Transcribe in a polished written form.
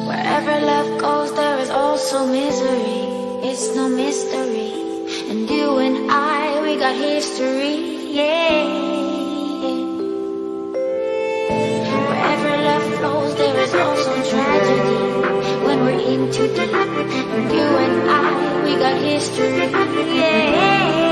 Wherever love goes, there is also misery. It's no mystery. And you and I, we got history, yeah. Wherever love flows, there is also tragedy. When we're in too deep, and you and I, we got history, yeah.